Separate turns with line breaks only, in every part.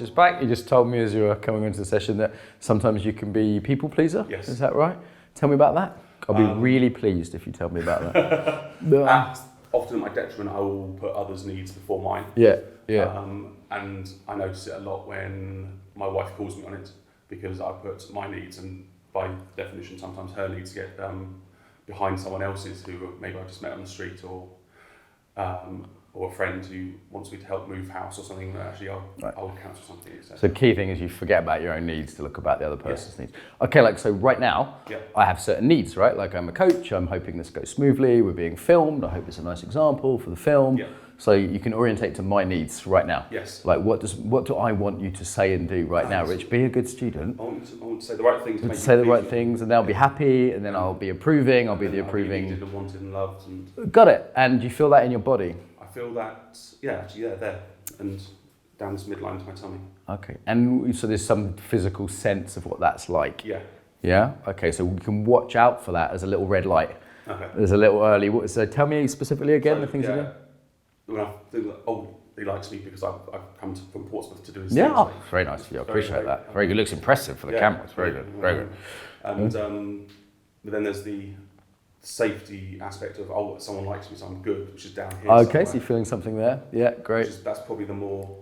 just back. You just told me as you were coming into the session that sometimes you can be people pleaser.
Yes.
Is that right? Tell me about that. I'll be really pleased if you tell me about that.
Often at my detriment, I will put others' needs before mine.
Yeah.
And I notice it a lot when my wife calls me on it, because I put my needs, and by definition sometimes her needs get behind someone else's who maybe I just met on the street, or a friend who wants me to help move house or something that actually I'll cancel something.
So the key thing is you forget about your own needs to look about the other person's needs. Okay, like so right now, I have certain needs, right? Like I'm a coach, I'm hoping this goes smoothly, we're being filmed, I hope it's a nice example for the film.
Yeah.
So you can orientate to my needs right now.
Yes.
Like what do I want you to say and do right now, Rich? Be a good student.
I want to say the right things.
To say the right things, and they'll be happy, and then I'll be approving, I'll be the approving.
Needed and wanted and loved. And
got it. And you feel that in your body?
I feel that, there, and down this midline to my tummy.
Okay. And so there's some physical sense of what that's like?
Yeah.
Yeah? Okay, so we can watch out for that as a little red light.
Okay.
There's a little early, so tell me specifically again the things you do.
When I think that, he likes me because I've come from Portsmouth to do his
things.
Like,
very nice of you, I appreciate that. Very good, looks impressive for the camera, it's very good, very good.
And but then there's the safety aspect of, someone likes me, so I'm good, which is down here.
Okay,
somewhere.
so you're feeling something there, yeah, great.
That's probably the more...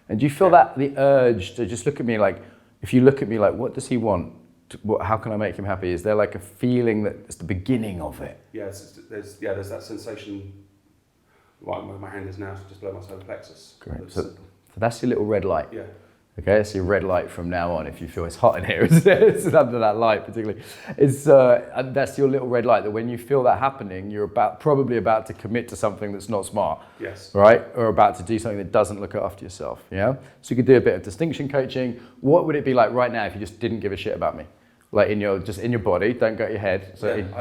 And do you feel that, the urge to just look at me like, if you look at me like, what does he want? How can I make him happy? Is there like a feeling that it's the beginning of it?
Yeah, there's that sensation, right where my hand is now, just below my solar plexus.
Great, so that's your little red light.
Yeah.
Okay, it's your red light from now on. If you feel it's hot in here, it's under that light particularly. And that's your little red light, that when you feel that happening, you're probably about to commit to something that's not smart.
Yes.
Right? Or about to do something that doesn't look after yourself, yeah? So you could do a bit of distinction coaching. What would it be like right now if you just didn't give a shit about me? Like just in your body, don't go at your head. So
I don't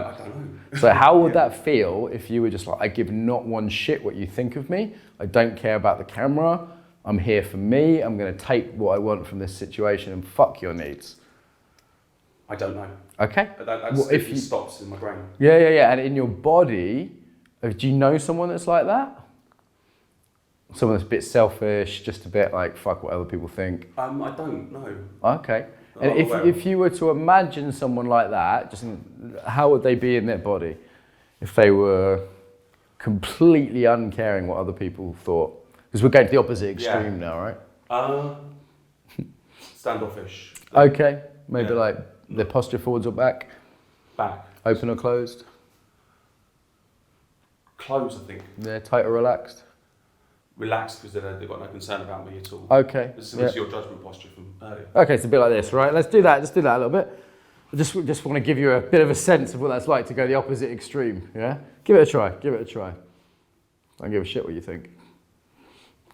know.
So how would that feel if you were just like, I give not one shit what you think of me. I don't care about the camera. I'm here for me. I'm going to take what I want from this situation and fuck your needs.
I don't know.
Okay.
That stops in my brain.
Yeah. And in your body, do you know someone that's like that? Someone that's a bit selfish, just a bit like, fuck what other people think?
I don't know.
Okay. And if you were to imagine someone like that, how would they be in their body if they were completely uncaring what other people thought? Because we're going to the opposite extreme now, right?
Standoffish.
Okay, maybe like their posture forwards or back?
Back.
Open or closed?
Closed, I think.
Yeah, tight or relaxed?
Relaxed, because they've got no concern about me at all.
Okay.
It's similar to your judgment posture from earlier.
Okay, it's a bit like this, right? Let's do that a little bit. I just want to give you a bit of a sense of what that's like to go the opposite extreme, yeah? Give it a try. Don't give a shit what you think.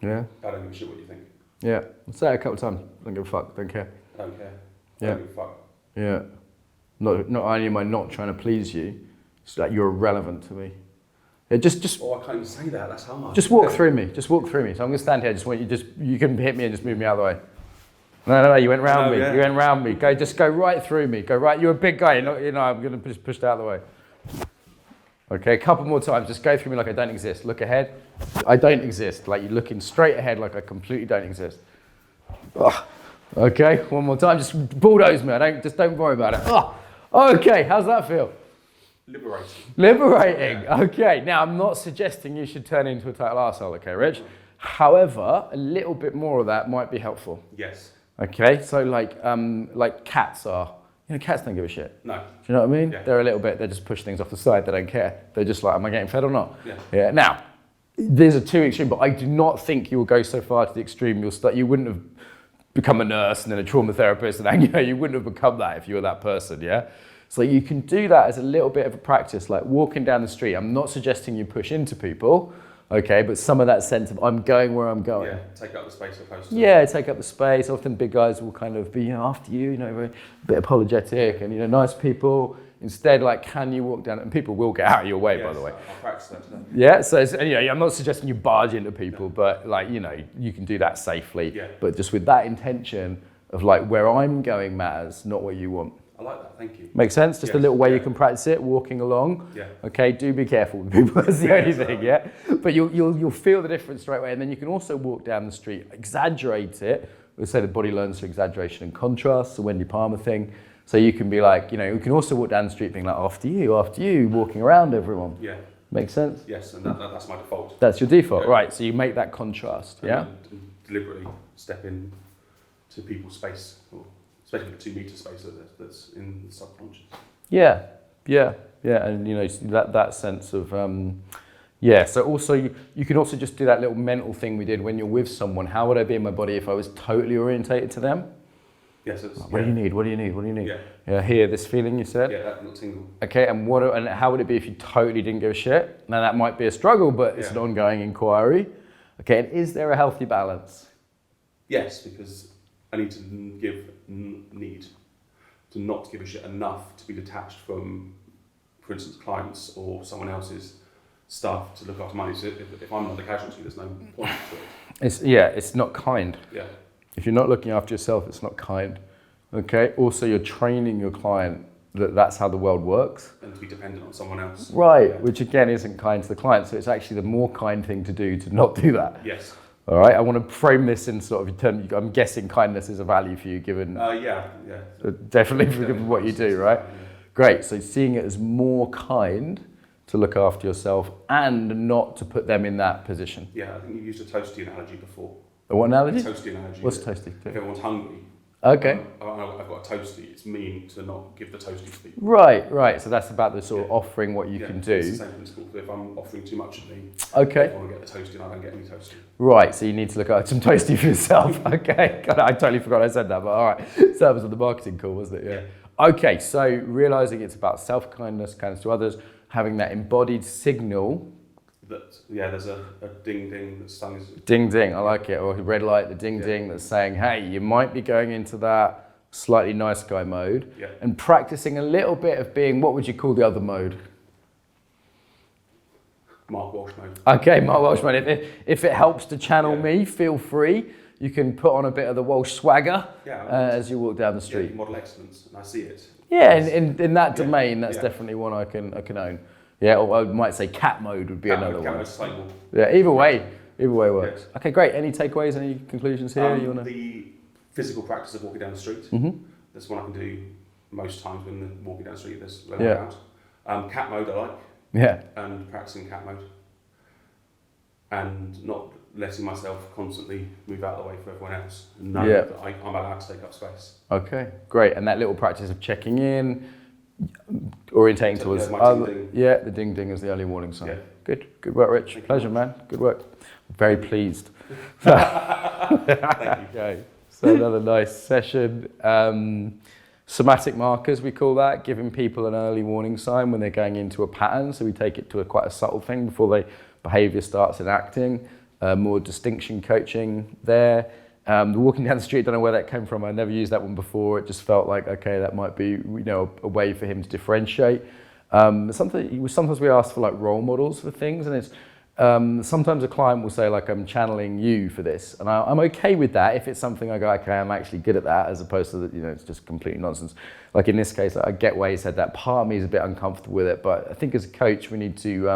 Yeah?
I don't give a shit what you think.
Yeah. Say it a couple of times. Don't give a fuck. Don't care.
I don't care.
Yeah.
Don't give a fuck.
Yeah. Not only am I not trying to please you, it's like you're irrelevant to me. Yeah, just.
Oh, I can't even say that. That's hard.
Just walk through me. So I'm going to stand here. You can hit me and just move me out of the way. No. You went round me.
Yeah.
You went round me. Just go right through me. Go right. You're a big guy. I'm going to just push out of the way. Okay, a couple more times. Just go through me like I don't exist. Look ahead. I don't exist. Like you're looking straight ahead like I completely don't exist. Ugh. Okay, one more time. Just bulldoze me. Don't worry about it. Ugh. Okay, how's that feel? Liberating. Okay, now I'm not suggesting you should turn into a total arsehole, okay, Rich? However, a little bit more of that might be helpful.
Yes.
Okay, so like cats are. Cats don't give a shit.
No.
Do you know what I mean?
Yeah.
They're a little bit, they just push things off the side, they don't care. They're just like, am I getting fed or not?
Yeah.
Now, there's a two extreme, but I do not think you will go so far to the extreme. You wouldn't have become a nurse and then a trauma therapist, and you wouldn't have become that if you were that person, yeah? So you can do that as a little bit of a practice, like walking down the street. I'm not suggesting you push into people, okay, but some of that sense of I'm going where I'm going.
Yeah, take up the space opposed to...
Yeah, take up the space. Often big guys will kind of be after you, very a bit apologetic and, nice people. Instead, can you walk down, and people will get out of your way,
yes,
by the way.
I'll practice that today.
Yeah, so I'm not suggesting you barge into people, but you can do that safely.
Yeah.
But just with that intention of where I'm going matters, not what you want.
I like that, thank you.
Make sense? Just a
Yes,
little way
yeah.
you can practice it, walking along.
Yeah.
Okay, do be careful with people, that's the
Yeah,
only
sorry.
thing, yeah? But you'll feel the difference straight away, and then you can also walk down the street, exaggerate it. We say the body learns through exaggeration and contrast, the Wendy Palmer thing. So you can be like, you know, you can also walk down the street being like, after you, walking around everyone.
Yeah.
Make sense?
Yes, and that's my default.
That's your default,
Yeah.
right? So you make that contrast, yeah?
And deliberately step in to people's space, or especially the 2 meter space that's in the subconscious.
Yeah, and you know that sense of So also you can also just do that little mental thing we did when you're with someone. How would I be in my body if I was totally orientated to them?
Yes.
What do you need? What do you need? What do you need?
Yeah.
Yeah. Here, this feeling you said.
Yeah, that little tingle.
Okay, and how would it be if you totally didn't give a shit? Now that might be a struggle, but it's an ongoing inquiry. Okay, and is there a healthy balance?
Yes, because I need to not give a shit enough to be detached from, for instance, clients or someone else's stuff to look after money. So if I'm not the casualty, there's no point to it.
It's not kind.
Yeah.
If you're not looking after yourself, it's not kind. Okay. Also, you're training your client that that's how the world works.
And to be dependent on someone else.
Right.
Yeah.
Which again isn't kind to the client. So it's actually the more kind thing to do to not do that.
Yes.
All right. I want to frame this in sort of term. I'm guessing kindness is a value for you, given definitely for what you do, right?
Yeah.
Great. So seeing it as more kind to look after yourself and not to put them in that position.
Yeah, I think you used a toasty analogy before.
What analogy?
A toasty analogy.
What's toasty?
If everyone's hungry,
Okay.
I've got a toasty, it's mean to not give the toasty to people.
Right. So that's about the sort of offering what you can do.
It's the same principle. If I'm offering too much of me,
Okay.
I want to get the toasty and I don't get any toasty.
Right, so you need to look at some toasty for yourself. Okay, God, I totally forgot I said that, but all right. So that was on the marketing call, wasn't it? Yeah. Okay, so realizing it's about self-kindness, kindness to others, having that embodied signal.
There's a ding ding that's sung.
Ding ding, I like it. Or a red light, the ding ding that's saying, hey, you might be going into that slightly nice guy mode.
Yeah.
And practicing a little bit of being, what would you call the other mode?
Mark Walsh mode.
Okay, Mark Walsh mode. If it helps to channel me, feel free. You can put on a bit of the Walsh swagger as you walk down the street.
Yeah, model excellence, and I see it.
Yeah, in that domain, that's definitely one I can own. Yeah, or I might say cat mode would be another one. Yeah, either way works. Yeah. Okay, great. Any takeaways, any conclusions here?
The physical practice of walking down the street. That's one I can do most times when walking down the street. There's out. Cat mode I like.
Yeah.
And practicing cat mode. And not letting myself constantly move out of the way for everyone else. And knowing that I'm allowed to take up space. Okay, great. And that little practice of checking in, orientating towards the ding ding is the early warning sign. Good work, Rich. Pleasure, man. Good work. Very pleased. Thank you.
Okay, so another nice session. Somatic markers, we call that, giving people an early warning sign when they're going into a pattern. So we take it to quite a subtle thing before their behaviour starts enacting. More distinction coaching there. The walking down the street, don't know where that came from. I never used that one before. It just felt like, okay, that might be, a way for him to differentiate. Sometimes we ask for like role models for things, and it's sometimes a client will say like, I'm channeling you for this, and I'm okay with that if it's something I go, okay, I'm actually good at that, as opposed to that, it's just completely nonsense. Like in this case, I get why he said that. Part of me is a bit uncomfortable with it, but I think as a coach, we need to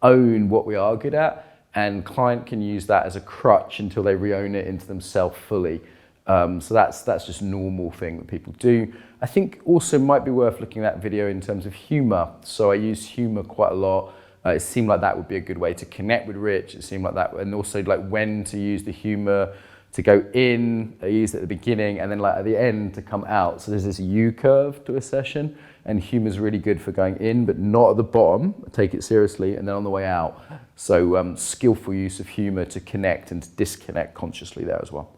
own what we are good at. And client can use that as a crutch until they re-own it into themselves fully. So that's just a normal thing that people do. I think also might be worth looking at that video in terms of humor. So I use humor quite a lot. It seemed like that would be a good way to connect with Rich. It seemed like that, and also like when to use the humor to go in. I use it at the beginning and then like at the end to come out. So there's this U curve to a session, and humor's really good for going in, but not at the bottom. Take it seriously, and then on the way out. So skillful use of humor to connect and to disconnect consciously there as well.